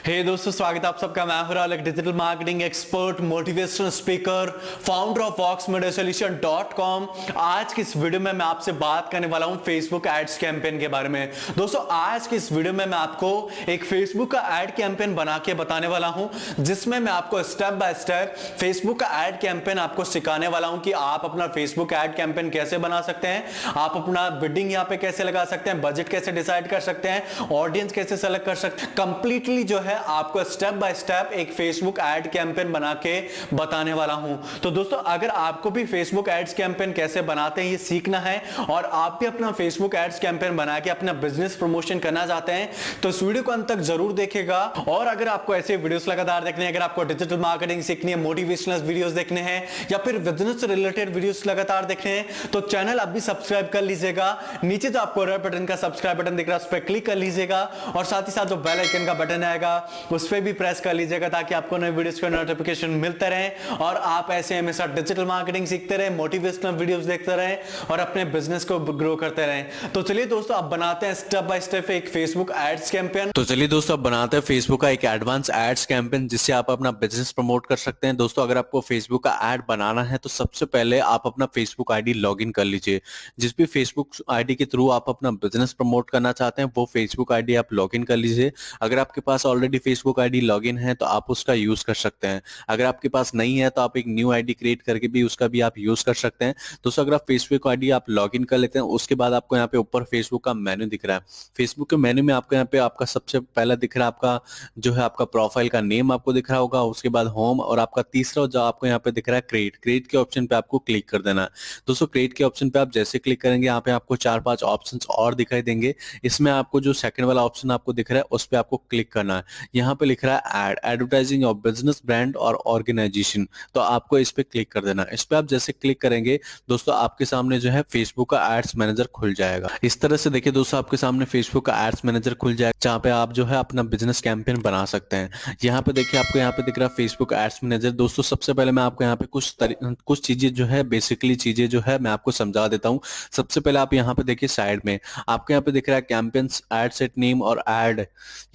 हे दोस्तों, स्वागत है आप सबका। मैं हूं राहुल, एक digital marketing expert, motivational speaker, founder of Vox Media Solution dot com. आज की इस वीडियो में मैं आपसे बात करने वाला हूं फेसबुक एड्स कैंपेन के बारे में। दोस्तों, आज की इस वीडियो में मैं आपको एक फेसबुक का एड कैंपेन बना के बताने वाला हूं, जिसमें मैं आपको स्टेप बाय स्टेप फेसबुक का एड कैंपेन आपको सिखाने वाला हूं कि आप अपना फेसबुक एड कैंपेन कैसे बना सकते हैं, आप अपना बिडिंग यहां पे कैसे लगा सकते हैं, बजट कैसे डिसाइड कर सकते हैं, ऑडियंस कैसे सेलेक्ट कर सकते हैं। कंप्लीटली जो है आपको स्टेप बाय स्टेप एक फेसबुक एड कैंपेन बना के बताने वाला हूं। तो दोस्तों, अगर आपको भी फेसबुक एड्स कैंपेन कैसे बनाते हैं ये सीखना है और आप भी अपना फेसबुक एड्स कैंपेन बना के अपना बिजनेस प्रमोशन करना चाहते हैं, तो इस वीडियो को अंत तक जरूर देखेगा। और अगर आपको ऐसे वीडियोस लगातार देखने हैं, अगर आपको डिजिटल मार्केटिंग सीखनी है, मोटिवेशनल वीडियोस देखने हैं या फिर बिजनेस से रिलेटेड वीडियोस लगातार देखने हैं, तो चैनल अभी सब्सक्राइब कर लीजिएगा। नीचे जो आपको रेड बटन का सब्सक्राइब बटन दिख रहा है उस पर क्लिक कर लीजिएगा और साथ ही साथ जो बेल आइकन का बटन आएगा उस पर भी प्रेस कर लीजिएगा, ताकि आपको नए वीडियोस के नोटिफिकेशन मिलते रहे और आप ऐसे हमेशा डिजिटल मार्केटिंग सीखते रहे, मोटिवेशनल वीडियोस देखते रहे और अपने बिजनेस को ग्रो करते रहे। तो चलिए दोस्तों, अब बनाते हैं स्टेप बाय स्टेप एक फेसबुक एड्स कैंपेन। तो चलिए दोस्तों, अब बनाते हैं फेसबुक का एक एडवांस एड्स कैंपेन जिससे आप अपना बिजनेस प्रमोट कर सकते हैं। दोस्तों, अगर आपको फेसबुक का ऐड बनाना है तो सबसे पहले आप अपना फेसबुक आईडी लॉगिन कर लीजिए। जिस भी फेसबुक आईडी के थ्रू आप अपना बिजनेस प्रमोट करना चाहते हैं वो फेसबुक आईडी आप लॉगिन कर लीजिए। अगर आपके पास ऑलरेडी फेसबुक आईडी लॉगिन है तो आप उसका यूज कर सकते हैं। अगर आपके पास नहीं है तो आप एक न्यू आईडी क्रिएट करके भी उसका भी आप यूज कर सकते हैं। दोस्तों, अगर आप फेसबुक आईडी आप लॉगिन कर लेते हैं, उसके बाद आपको यहाँ पे ऊपर फेसबुक का मेन्यू दिख रहा है। फेसबुक के मेन्यू में आपको यहाँ पे आपका सबसे पहला दिख रहा है आपका जो है आपका प्रोफाइल का नेम आपको दिख रहा होगा, उसके बाद होम और आपका तीसरा जो आपको यहाँ पे दिख रहा है क्रिएट के ऑप्शन पे आपको क्लिक कर देना है। दोस्तों, क्रिएट के ऑप्शन पे आप जैसे क्लिक करेंगे यहाँ पे आपको 4-5 ऑप्शंस और दिखाई देंगे। इसमें आपको जो सेकंड वाला ऑप्शन आपको दिख रहा है उस पे आपको क्लिक करना है। यहाँ पे लिख रहा है एडवर्टाइजिंग ऑफ बिजनेस ब्रांड और ऑर्गेनाइजेशन, तो आपको इस पे क्लिक कर देना है। इस पे आप जैसे क्लिक करेंगे दोस्तों, आपके सामने जो है फेसबुक का एड्स मैनेजर खुल जाएगा। इस तरह से देखिए दोस्तों, आपके सामने फेसबुक का एड्स मैनेजर खुल जाएगा जहाँ पे आप जो है अपना बिजनेस कैंपेन बना सकते हैं। यहाँ पे देखिए आपको यहाँ पे दिख रहा है फेसबुक एड्स मैनेजर। दोस्तों, सबसे पहले मैं आपको यहाँ पे कुछ चीजें जो है बेसिकली चीजें जो है मैं आपको समझा देता हूँ। सबसे पहले आप यहाँ पे देखिए साइड में आपको यहाँ पे दिख रहा है कैंपेन्स, एड सेट नेम और एड,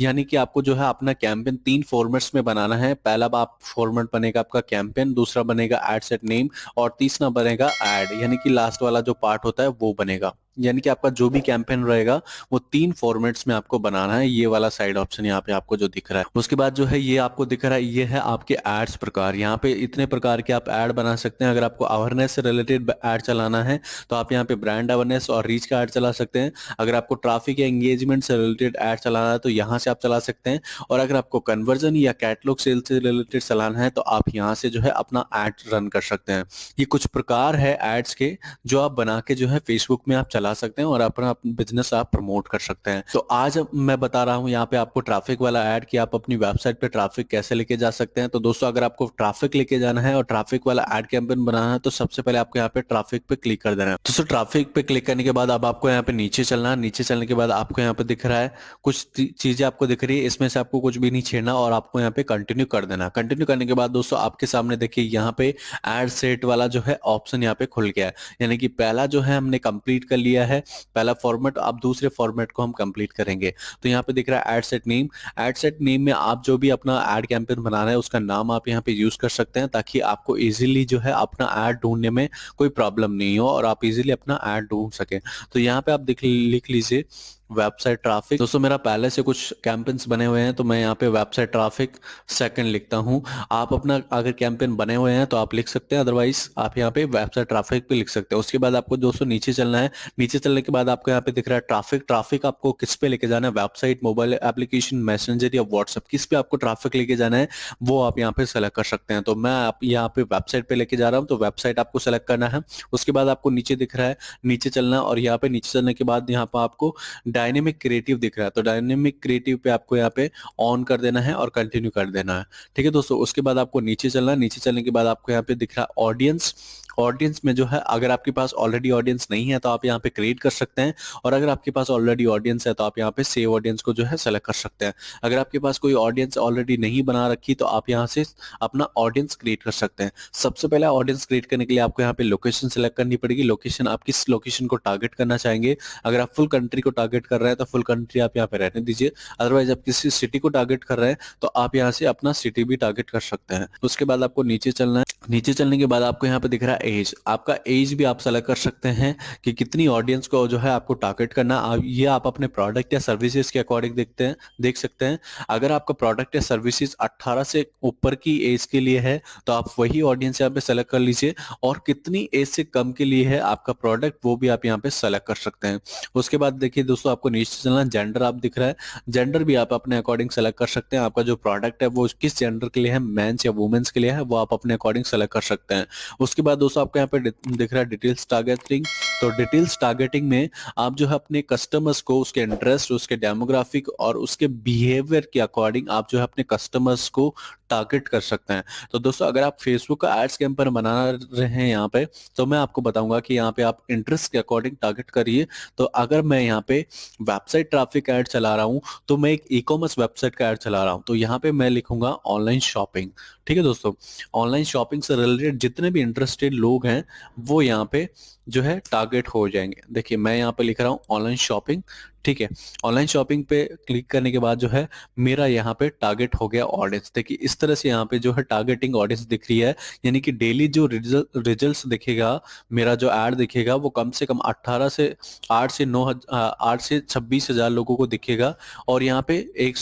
यानी कि आपको जो है अपना कैंपेन 3 फॉर्मेट्स में बनाना है। पहला आप फॉर्मेट बनेगा आपका कैंपेन, दूसरा बनेगा एड सेट नेम और तीसरा बनेगा एड, यानी कि लास्ट वाला जो पार्ट होता है वो बनेगा। यानी कि आपका जो भी कैंपेन रहेगा वो 3 फॉर्मेट्स में आपको बनाना है। ये वाला साइड ऑप्शन यहाँ पे आपको जो दिख रहा है, उसके बाद जो है ये आपको दिख रहा है, ये है आपके एड्स प्रकार। यहाँ पे इतने प्रकार के आप ऐड बना सकते हैं। अगर आपको अवेयरनेस से रिलेटेड ऐड चलाना है तो आप यहाँ पे ब्रांड अवेयरनेस और रीच का ऐड चला सकते हैं। अगर आपको ट्रैफिक या एंगेजमेंट से रिलेटेड ऐड चलाना है तो यहाँ से आप चला सकते हैं। और अगर आपको कन्वर्जन या कैटलॉग सेल से रिलेटेड चलाना है तो आप यहाँ से जो है अपना ऐड रन कर सकते हैं। ये कुछ प्रकार है एड्स के जो आप बना के जो है फेसबुक में आप चला सकते हैं और अपना बिजनेस आप प्रमोट कर सकते हैं। तो आज मैं बता रहा हूं यहाँ पे आपको ट्रैफिक वाला ऐड कि आप अपनी वेबसाइट पे ट्रैफिक कैसे लेके जा सकते हैं। तो दोस्तों, अगर आपको ट्रैफिक लेके जाना है और ट्रैफिक वाला ऐड कैंपेन बनाना है तो सबसे पहले आपको यहाँ पे ट्रैफिक पे क्लिक कर देना है। दोस्तों, ट्रैफिक पे क्लिक करने के बाद अब आपको यहाँ पे नीचे चलना है। नीचे चलने के बाद आपको यहाँ पे दिख रहा है कुछ चीजें आपको दिख रही है, इसमें से आपको कुछ भी नहीं छेड़ना और आपको यहाँ पे कंटिन्यू कर देना। कंटिन्यू करने के बाद दोस्तों आपके सामने देखिए यहाँ पे एड सेट वाला जो है ऑप्शन यहाँ पे खुल गया है, यानी कि पहला जो है हमने कंप्लीट कर लिया है पहला फॉर्मेट, अब दूसरे फॉर्मेट को हम कंप्लीट करेंगे। तो यहाँ पे दिख रहा है ad set name. Ad set name में आप जो भी अपना एड कैंपेन बना रहे हैं उसका नाम आप यहाँ पे यूज कर सकते हैं, ताकि आपको इजीली जो है अपना ऐड ढूंढने में कोई प्रॉब्लम नहीं हो और आप इजीली अपना ऐड ढूंढ सकें। तो यहाँ पे आप लिख लीजिए वेबसाइट ट्रैफिक। दोस्तों, मेरा पहले से कुछ कैंपेन्स बने हुए हैं तो मैं यहाँ पे वेबसाइट ट्रैफिक सेकंड लिखता हूँ। आप अपना अगर कैंपेन बने हुए हैं तो आप लिख सकते हैं, अदरवाइज आप यहाँ पे वेबसाइट ट्रैफिक पे लिख सकते हैं। उसके बाद आपको दोस्तों नीचे चलना है। नीचे चलने के बाद आपको यहाँ पे दिख रहा है ट्रैफिक। ट्रैफिक आपको किस पे लेके जाना है, वेबसाइट, मोबाइल एप्लीकेशन, मैसेंजर या व्हाट्सएप, किस पे आपको ट्रैफिक लेके जाना है वो आप यहाँ पे सेलेक्ट कर सकते हैं। तो मैं यहाँ पे वेबसाइट पे लेके जा रहा हूँ, तो वेबसाइट आपको सेलेक्ट करना है। उसके बाद आपको नीचे दिख रहा है, नीचे चलना है और यहाँ पे नीचे चलने के बाद यहाँ पे आपको डायनेमिक क्रिएटिव दिख रहा है, तो डायनेमिक क्रिएटिव पे आपको यहाँ पे ऑन कर देना है और कंटिन्यू कर देना है। ठीक है दोस्तों, उसके बाद आपको नीचे चलना है। नीचे चलने के बाद आपको यहाँ पे दिख रहा है ऑडियंस। ऑडियंस में जो है अगर आपके पास ऑलरेडी ऑडियंस नहीं है तो आप यहाँ पे क्रिएट कर सकते हैं, और अगर आपके पास ऑलरेडी ऑडियंस है तो आप यहाँ पे सेव ऑडियंस को जो है सेलेक्ट कर सकते हैं। अगर आपके पास कोई ऑडियंस ऑलरेडी नहीं बना रखी तो आप यहाँ से अपना ऑडियंस क्रिएट कर सकते हैं। सबसे पहले ऑडियंस क्रिएट करने के लिए आपको यहाँ पे लोकेशन सेलेक्ट करनी पड़ेगी। लोकेशन, आप किस लोकेशन को टारगेट करना चाहेंगे। अगर आप फुल कंट्री को टारगेट कर रहे हैं तो फुल कंट्री आप यहाँ पे रहने दीजिए। अदरवाइज आप किसी सिटी को टारगेट कर रहे हैं तो आप यहाँ से अपना सिटी भी टारगेट कर सकते हैं। उसके बाद आपको नीचे चलना है। नीचे चलने के बाद आपको यहाँ पे दिख रहा है एज। आपका एज भी आप सेलेक्ट कर सकते हैं कि कितनी ऑडियंस को जो है आपको टारगेट करना। ये आप अपने प्रोडक्ट या सर्विसेज के अकॉर्डिंग देख सकते हैं। अगर आपका प्रोडक्ट या सर्विसेज 18 से ऊपर की एज के लिए है तो आप वही ऑडियंस यहाँ पे सेलेक्ट कर लीजिए, और कितनी एज से कम के लिए है आपका प्रोडक्ट वो भी आप यहाँ पे सेलेक्ट कर सकते हैं। उसके बाद देखिए दोस्तों, आपको नीचे चलना, जेंडर आप दिख रहा है, जेंडर भी आप अपने अकॉर्डिंग सेलेक्ट कर सकते हैं। आपका जो प्रोडक्ट है वो किस जेंडर के लिए है, मेंस या वुमेन्स के लिए है, वो आप अपने अकॉर्डिंग सेलेक्ट कर सकते हैं। उसके बाद दोस्तों आपको यहाँ पे दिख रहा है डिटेल्स टारगेटिंग। तो डिटेल्स टारगेटिंग में आप जो है अपने कस्टमर्स को उसके इंटरेस्ट, उसके डेमोग्राफिक और उसके बिहेवियर के अकॉर्डिंग आप जो है अपने कस्टमर्स को टारगेट कर सकते हैं। तो दोस्तों अगर आप फेसबुक का एड्स कैंपेन बना रहे हैं यहाँ पे, तो मैं आपको बताऊंगा कि यहाँ पे आप इंटरेस्ट के अकॉर्डिंग टारगेट करिए। तो अगर मैं यहाँ पे वेबसाइट ट्रैफिक ऐड चला रहा हूँ तो मैं एक ई कॉमर्स वेबसाइट का ऐड चला रहा हूँ, तो यहाँ पे मैं लिखूंगा ऑनलाइन शॉपिंग। ठीक है दोस्तों, ऑनलाइन शॉपिंग से रिलेटेड जितने भी इंटरेस्टेड लोग हैं वो यहाँ पे जो है टारगेट हो जाएंगे। देखिए मैं यहाँ पे लिख रहा हूँ ऑनलाइन शॉपिंग। ठीक है, ऑनलाइन शॉपिंग पे क्लिक करने के बाद जो है मेरा यहाँ पे टारगेट हो गया ऑडियंस। देखिए इस तरह से यहाँ पे जो है टारगेटिंग ऑडियंस दिख रही है, यानी कि डेली जो रिजल्ट्स दिखेगा, मेरा जो ऐड दिखेगा वो कम से कम 18 से 8 से 26 हजार लोगों को दिखेगा, और यहाँ पे एक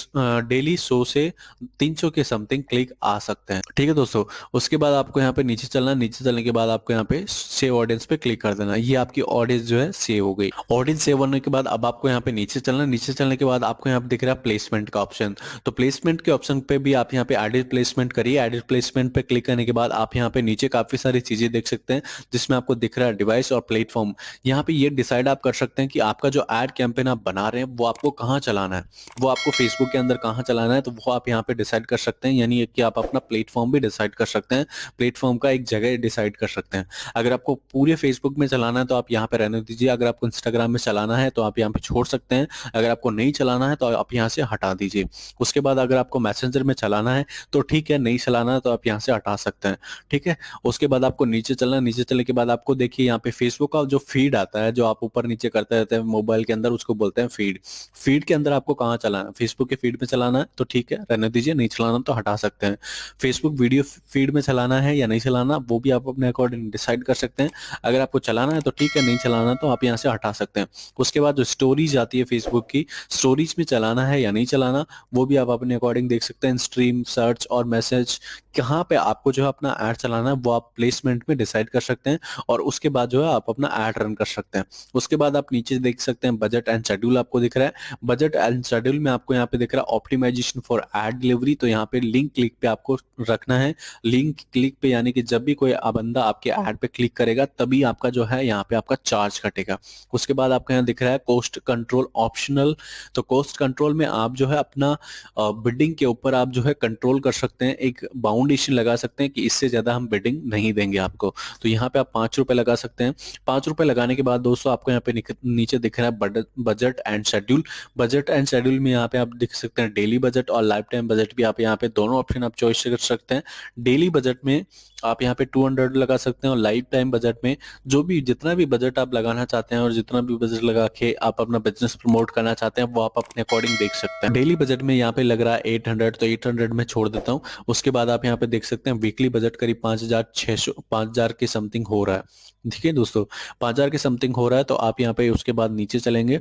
डेली 100 से 300 के समथिंग क्लिक आ सकते हैं। ठीक है दोस्तों, उसके बाद आपको यहाँ पे नीचे चलना, नीचे चलने के बाद आपको यहाँ पे सेव ऑडियंस पे क्लिक कर देना। ये आपकी ऑडियंस जो है सेव हो गई। ऑडियंस सेव होने के बाद अब आपको यहाँ पे नीचे चलना, नीचे चलने के बाद आपको यहाँ पे दिख रहा है प्लेसमेंट का ऑप्शन। तो प्लेसमेंट के ऑप्शन पे भी आप यहाँ पे एडिट प्लेसमेंट करिए। एडिट प्लेसमेंट पे क्लिक करने के बाद आप यहाँ पे नीचे काफी सारी चीजें देख सकते हैं, जिसमें आपको दिख रहा है डिवाइस और प्लेटफॉर्म। यहाँ पे ये डिसाइड आप कर सकते हैं कि आपका जो एड कैंपेन आप बना रहे हैं वो आपको कहाँ चलाना है, वो आपको फेसबुक के अंदर कहाँ चलाना है, तो वो आप यहाँ पे डिसाइड कर सकते हैं। यानी कि आप अपना प्लेटफॉर्म भी डिसाइड कर सकते हैं, प्लेटफॉर्म का एक जगह डिसाइड कर सकते हैं। अगर आपको पूरे फेसबुक में चलाना है तो आप यहाँ पे रहने दीजिए। अगर आपको इंस्टाग्राम में चलाना है तो आप यहाँ पे छोड़ सकते हैं। अगर आपको नहीं चलाना है तो आप यहाँ से हटा दीजिए। उसके बाद अगर आपको मैसेंजर में चलाना है तो ठीक है, नहीं चलाना है तो आप यहाँ से हटा सकते हैं। ठीक है, उसके बाद आपको नीचे चलना, नीचे चलने के बाद आपको देखिए यहाँ पे फेसबुक का जो फीड आता है, जो आप ऊपर नीचे करते रहते हैं मोबाइल के अंदर, उसको बोलते हैं फीड। फीड के अंदर आपको कहाँ चलाना है, फेसबुक के फीड में चलाना है तो ठीक है रहने दीजिए, नहीं चलाना तो हटा सकते हैं। फेसबुक वीडियो फीड में चलाना है या नहीं चलाना वो भी आप अपने अकॉर्डिंग डिसाइड कर सकते हैं। अगर आपको चलाना है तो ठीक है, नहीं चलाना तो आप यहाँ से हटा सकते हैं। उसके बाद जो स्टोरीज आती है फेसबुक की, स्टोरीज में चलाना है या नहीं चलाना वो भी आप अपने अकॉर्डिंग देख सकते हैं। स्ट्रीम, सर्च और मैसेज, कहाँ पे आपको जो है अपना ऐड चलाना है वो आप प्लेसमेंट में डिसाइड कर सकते हैं, और उसके बाद जो है आप अपना ऐड रन कर सकते हैं। उसके बाद आप नीचे देख सकते हैं बजट एंड शेड्यूल आपको दिख रहा है। बजट एंड शेड्यूल में आपको यहाँ पे दिख रहा है ऑप्टिमाइजेशन फॉर एड डिलीवरी। तो यहाँ पे लिंक क्लिक पे आपको रखना है। लिंक क्लिक पे यानी कि जब भी कोई बंदा आपके ऐड पे क्लिक करेगा तभी आपका जो है यहाँ पे आपका चार्ज कटेगा। उसके बाद आपको यहाँ दिख रहा है कॉस्ट कंट्रोल ऑप्शनल। तो कॉस्ट कंट्रोल में आप जो है अपना बिडिंग के ऊपर आप जो है कंट्रोल कर सकते हैं, एक बाउंडेशन लगा सकते हैं कि इससे ज्यादा हम बिडिंग नहीं देंगे आपको। तो यहाँ पे आप 5 रुपए लगा सकते हैं। 5 रुपए लगाने के बाद दोस्तों आपको यहाँ पे नीचे दिख रहा है budget and schedule. Budget and schedule में यहाँ पे आप देख सकते हैं डेली बजट और लाइफ टाइम बजट भी आप यहाँ पे दोनों ऑप्शन आप चॉइस कर सकते हैं। डेली बजट में आप यहाँ पे 200 लगा सकते हैं, और लाइफ टाइम बजट में जो भी जितना भी बजट आप लगाना चाहते हैं और जितना भी बजट लगा के आप अपना बिजनेस प्रमोट करना चाहते हैं वो आप अपने अकॉर्डिंग देख सकते हैं। डेली बजट में यहाँ पे लग रहा है 800, तो 800 में छोड़ देता हूँ। उसके बाद आप यहाँ पे देख सकते हैं वीकली बजट करीब 5,600 5,000 के समथिंग हो रहा है। ठीक है दोस्तों, 5,000 के समथिंग हो रहा है। तो आप यहाँ पे उसके बाद नीचे चलेंगे।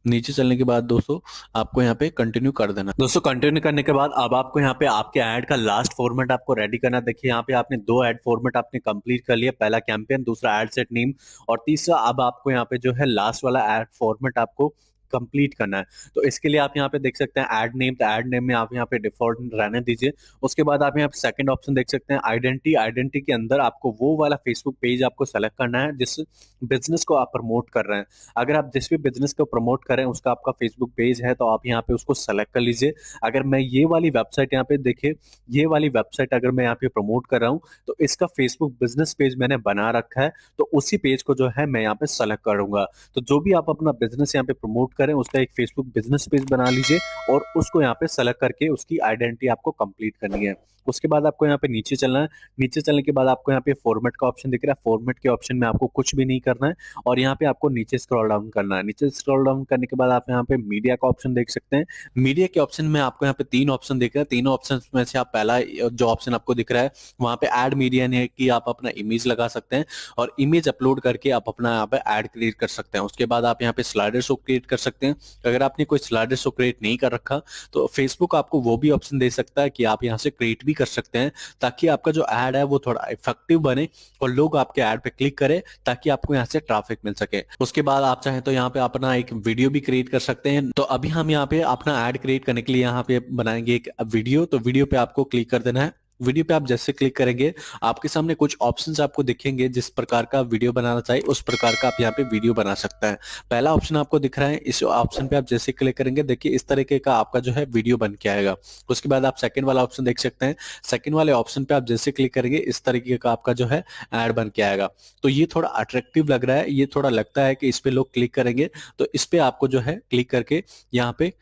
नीचे चलने के बाद दोस्तों आपको यहाँ पे कंटिन्यू कर देना। दोस्तों कंटिन्यू करने के बाद अब आपको यहाँ पे आपके ऐड का लास्ट फॉर्मेट आपको रेडी करना। देखिए यहाँ पे आपने 2 ऐड फॉर्मेट आपने कंप्लीट कर लिया, पहला कैंपेन, दूसरा ऐड सेट नेम, और तीसरा अब आपको यहाँ पे जो है लास्ट वाला ऐड फॉर्मेट आपको कंप्लीट करना है। तो इसके लिए आप यहाँ पे देख सकते हैं ऐड नेम, तो ऐड नेम में आप यहाँ पे डिफॉल्ट रहने दीजिए। उसके बाद आप यहाँ पे सेकंड ऑप्शन देख सकते हैं आइडेंटिटी। आइडेंटिटी के अंदर आपको वो वाला फेसबुक पेज आपको सेलेक्ट करना है जिस बिजनेस को आप प्रमोट कर रहे हैं। अगर आप जिस भी बिजनेस को प्रमोट कर रहे हैं उसका आपका फेसबुक पेज है तो आप यहाँ पे उसको सेलेक्ट कर लीजिए। अगर मैं ये वाली वेबसाइट यहाँ पे देखिए, ये वाली वेबसाइट अगर मैं यहाँ पे प्रमोट कर रहा हूँ तो इसका फेसबुक बिजनेस पेज मैंने बना रखा है, तो उसी पेज को जो है मैं यहाँ पे सेलेक्ट करूंगा। तो जो भी आप अपना बिजनेस यहाँ पे प्रमोट करें उसका एक फेसबुक बिजनेस पेज बना लीजिए और उसको यहाँ पे सेलेक्ट करके उसकी आइडेंटिटी आपको कंप्लीट करनी है। उसके बाद आपको यहाँ पे नीचे चलना है। नीचे चलने के बाद आपको यहाँ पे फॉर्मेट का ऑप्शन दिख रहा है। फॉर्मेट के ऑप्शन में आपको कुछ भी नहीं करना है और यहाँ पे आपको नीचे स्क्रॉल डाउन करना है। नीचे स्क्रॉल डाउन करने के बाद आप यहाँ पे मीडिया का ऑप्शन देख सकते हैं। मीडिया के ऑप्शन में आपको यहाँ पे 3 ऑप्शन दिख रहा है। तीनों ऑप्शन में से आप पहला जो ऑप्शन आपको दिख रहा है वहां पे ऐड मीडिया है कि आप अपना इमेज लगा सकते हैं और इमेज अपलोड करके आप अपना यहाँ पे ऐड क्रिएट कर सकते हैं। उसके बाद आप यहाँ पे स्लाइडर शो क्रिएट कर सकते हैं। अगर आपने कोई स्लाइडर शो क्रिएट नहीं कर रखा तो फेसबुक आपको वो भी ऑप्शन दे सकता है कि आप यहाँ से क्रिएट भी कर सकते हैं ताकि आपका जो ऐड है वो थोड़ा इफेक्टिव बने और लोग आपके ऐड पे क्लिक करें ताकि आपको यहाँ से ट्रैफिक मिल सके। उसके बाद आप चाहें तो यहाँ पे अपना एक वीडियो भी क्रिएट कर सकते हैं। तो अभी हम यहाँ पे अपना ऐड क्रिएट करने के लिए यहाँ पे बनाएंगे एक वीडियो। तो वीडियो पे आपको क्लिक कर देना है। वीडियो पे आप जैसे क्लिक करेंगे आपके सामने कुछ ऑप्शंस आपको दिखेंगे। जिस प्रकार का वीडियो बनाना चाहिए उस प्रकार का आप यहाँ पे वीडियो बना सकते हैं। पहला ऑप्शन आपको दिख रहा है, इस ऑप्शन पे आप जैसे क्लिक करेंगे देखिए इस तरीके का आपका जो है वीडियो बन के आएगा। उसके बाद आप सेकंड वाला ऑप्शन देख सकते हैं। सेकंड वाले ऑप्शन पे आप जैसे क्लिक करेंगे इस तरीके का आपका जो है ऐड बन के आएगा। तो ये थोड़ा अट्रैक्टिव लग रहा है, ये थोड़ा लगता है कि इस पे लोग क्लिक करेंगे। तो इस पे आपको जो है क्लिक करके यहाँ पे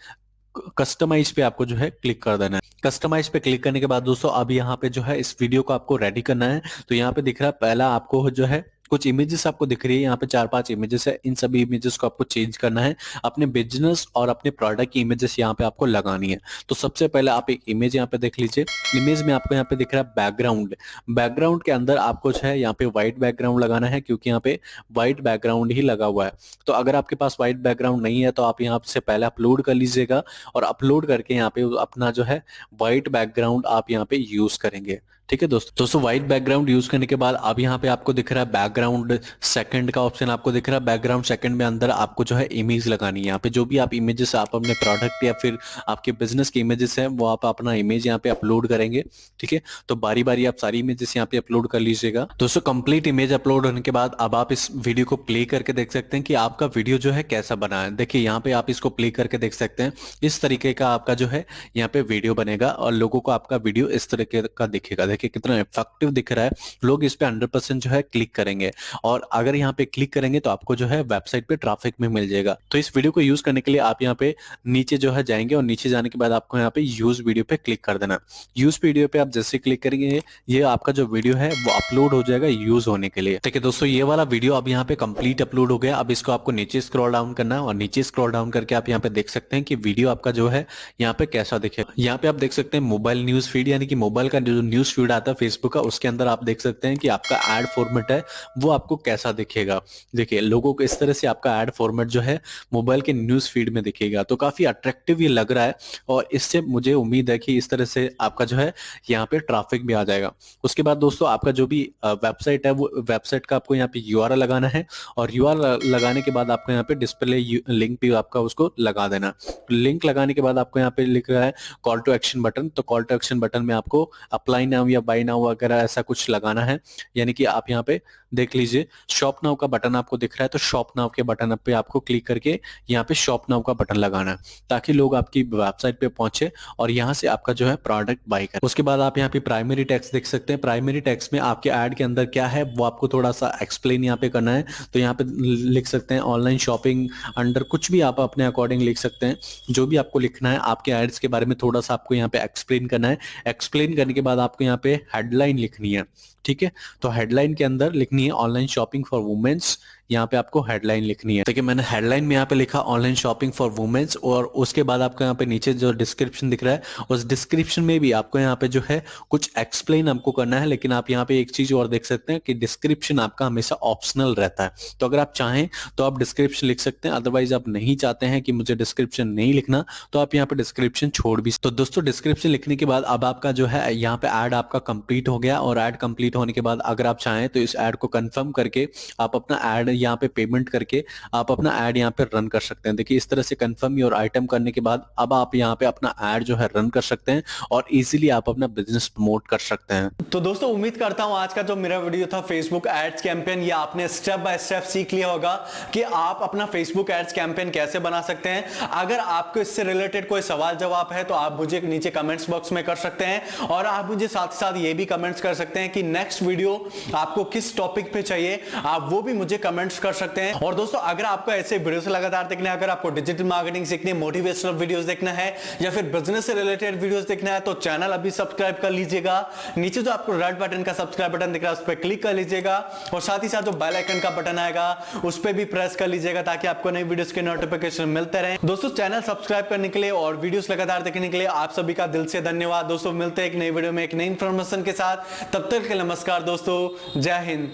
कस्टमाइज पे आपको जो है क्लिक कर देना है। कस्टमाइज पे क्लिक करने के बाद दोस्तों अब यहाँ पे जो है इस वीडियो को आपको रेडी करना है। तो यहाँ पे दिख रहा है पहला आपको जो है कुछ इमेजेस आपको दिख रही है, यहाँ पे 4-5 इमेजेस है। इन सभी इमेजेस को आपको चेंज करना है। अपने बिजनेस और अपने प्रोडक्ट की इमेजेस यहाँ पे आपको लगानी है। तो सबसे पहले आप एक इमेज यहाँ पे देख लीजिए। इमेज में आपको यहाँ पे दिख रहा है बैकग्राउंड। बैकग्राउंड के अंदर आपको जो है यहाँ पे व्हाइट बैकग्राउंड लगाना है क्योंकि यहाँ पे व्हाइट बैकग्राउंड ही लगा हुआ है। तो अगर आपके पास व्हाइट बैकग्राउंड नहीं है तो आप यहाँ से पहले अपलोड कर लीजिएगा और अपलोड करके यहाँ पे अपना जो है व्हाइट बैकग्राउंड आप यहाँ पे यूज करेंगे। ठीक है दोस्तों व्हाइट बैकग्राउंड यूज करने के बाद अब यहाँ पे आपको दिख रहा है बैकग्राउंड सेकंड का ऑप्शन आपको दिख रहा है। बैकग्राउंड सेकंड में अंदर आपको जो है इमेज लगानी है। यहाँ पे जो भी आप इमेजेस आप अपने प्रोडक्ट या फिर आपके बिजनेस के इमेजेस हैं वो आप अपना इमेज यहाँ पे अपलोड करेंगे। ठीक है, तो बारी बारी आप सारी इमेजेस यहाँ पे अपलोड कर लीजिएगा। दोस्तों कंप्लीट इमेज अपलोड होने के बाद अब आप इस वीडियो को प्ले करके देख सकते हैं कि आपका वीडियो जो है कैसा बना है। देखिए यहाँ पे आप इसको प्ले करके देख सकते हैं इस तरीके का आपका जो है यहाँ पे वीडियो बनेगा और लोगों को आपका वीडियो इस तरीके का दिखेगा। देखिए कितना इफेक्टिव दिख रहा है, लोग इस पे 100% जो है क्लिक करेंगे और अगर यहाँ पे क्लिक करेंगे तो आपको जो है वेबसाइट पे ट्रैफिक में मिल जाएगा। तो इस वीडियो को यूज करने के लिए आप यहाँ पे नीचे जो है जाएंगे और नीचे जाने के बाद आपको यहाँ पे यूज वीडियो पे क्लिक कर देना। यूज वीडियो पे आप जैसे क्लिक करेंगे ये आपका जो वीडियो है वो अपलोड हो जाएगा यूज होने के लिए। ठीक है दोस्तों, ये वाला वीडियो अब यहाँ पे कंप्लीट अपलोड हो गया। अब इसको आपको नीचे स्क्रॉल डाउन करना है और नीचे स्क्रॉल डाउन करके आप यहाँ पे देख सकते हैं कि वीडियो आपका जो है यहाँ पे कैसा दिखेगा। यहाँ पे आप देख सकते हैं मोबाइल न्यूज फीड यानी कि मोबाइल का जो न्यूज फीड आता है फेसबुक का उसके अंदर आप देख सकते हैं कि आपका एड फॉर्मेट है वो आपको कैसा दिखेगा। देखिए लोगों को इस तरह से आपका एड फॉर्मेट जो है मोबाइल के न्यूज फीड में दिखेगा। तो काफी अट्रैक्टिव ये लग रहा है और इससे मुझे उम्मीद है कि इस तरह से आपका जो है यहाँ पे ट्रैफिक भी आ जाएगा। उसके बाद दोस्तों आपका जो भी वेबसाइट है वो वेबसाइट का आपको यहाँ पे यूआरएल लगाना है और यूआरएल लगाने के बाद आपको यहाँ पे डिस्प्ले लिंक भी आपका उसको लगा देना। लिंक लगाने के बाद आपको यहाँ पे लिख रहा है कॉल टू एक्शन बटन। तो कॉल टू एक्शन बटन में आपको अप्लाई नाउ या बाय नाउ वगैरह ऐसा कुछ लगाना है। यानी कि आप यहाँ पे देख लीजिए शॉप नाउ का बटन आपको दिख रहा है तो शॉप नाउ के बटन पे आपको क्लिक करके यहाँ पे शॉप नाउ का बटन लगाना है ताकि लोग आपकी वेबसाइट पे पहुंचे और यहाँ से आपका जो है प्रोडक्ट बाय करें। उसके बाद आप यहाँ पे प्राइमरी टेक्स्ट देख सकते हैं। प्राइमरी टेक्स्ट में आपके ऐड के अंदर क्या है वो आपको थोड़ा सा एक्सप्लेन यहाँ पे करना है। तो यहाँ पे लिख सकते हैं ऑनलाइन शॉपिंग अंडर कुछ भी आप अपने अकॉर्डिंग लिख सकते हैं। जो भी आपको लिखना है आपके एड्स के बारे में थोड़ा सा आपको यहाँ पे एक्सप्लेन करना है। एक्सप्लेन करने के बाद आपको यहाँ पे हेडलाइन लिखनी है। ठीक है, तो हेडलाइन के अंदर लिखनी है ऑनलाइन शॉपिंग फॉर वुमेन्स। यहाँ पे आपको हेडलाइन लिखनी है। देखिए मैंने हेडलाइन में यहाँ पे लिखा ऑनलाइन शॉपिंग फॉर वुमेन्स और उसके बाद आपको यहाँ पे नीचे जो डिस्क्रिप्शन दिख रहा है उस डिस्क्रिप्शन में भी आपको यहाँ पे जो है कुछ एक्सप्लेन आपको करना है। लेकिन आप यहाँ पे एक चीज और देख सकते हैं कि डिस्क्रिप्शन आपका हमेशा ऑप्शनल रहता है। तो अगर आप चाहें तो आप डिस्क्रिप्शन लिख सकते हैं, अदरवाइज आप नहीं चाहते हैं कि मुझे डिस्क्रिप्शन नहीं लिखना तो आप यहाँ पे डिस्क्रिप्शन छोड़ भी। तो दोस्तों डिस्क्रिप्शन लिखने के बाद अब आपका जो है यहाँ पे ऐड आपका कंप्लीट हो गया और ऐड कंप्लीट होने के बाद अगर आप चाहें तो इस ऐड को कंफर्म करके आप अपना ऐड यहाँ पे पेमेंट करके आप अपना ऐड यहाँ पे रन कर सकते हैं। देखिए इस तरह से कंफर्म योर आइटम करने के बाद अब आप यहाँ पे अपना ऐड जो है रन कर सकते हैं और इजीली आप अपना बिजनेस प्रमोट कर सकते हैं। तो दोस्तों उम्मीद करता हूं आज का जो मेरा वीडियो था फेसबुक एड्स कैंपेन, ये आपने स्टेप बाय स्टेप सीख लिया होगा कि आप अपना फेसबुक एड्स कैंपेन कैसे बना सकते हैं। अगर आपको इससे रिलेटेड कोई सवाल जवाब है तो आप मुझे नीचे कमेंट्स बॉक्स में कर सकते हैं और आप मुझे साथ ही साथ ये भी कमेंट्स कर सकते हैं कि नेक्स्ट वीडियो आपको किस टॉपिक पे चाहिए, आप वो भी मुझे कमेंट्स कर सकते हैं। और दोस्तों अगर आपको ऐसे वीडियोस लगातार देखना है, अगर आपको डिजिटल मार्केटिंग सीखनी है, मोटिवेशनल वीडियोस देखना है या फिर बिजनेस से रिलेटेड वीडियोस देखना है तो चैनल अभी सब्सक्राइब कर लीजिएगा। नीचे जो आपको रेड बटन का सब्सक्राइब बटन दिख रहा है उस पर क्लिक कर लीजिएगा और साथ ही साथ जो बेल आइकन का बटन आएगा उस पर भी प्रेस कर लीजिएगा ताकि आपको नई वीडियोस के नोटिफिकेशन मिलते रहें। दोस्तों चैनल सब्सक्राइब करने के लिए और वीडियोस लगातार देखने के लिए आप सभी का दिल से धन्यवाद। दोस्तों मिलते हैं एक नई वीडियो में एक नई इंफॉर्मेशन के साथ, तब तक के लिए नमस्कार दोस्तों, जय हिंद।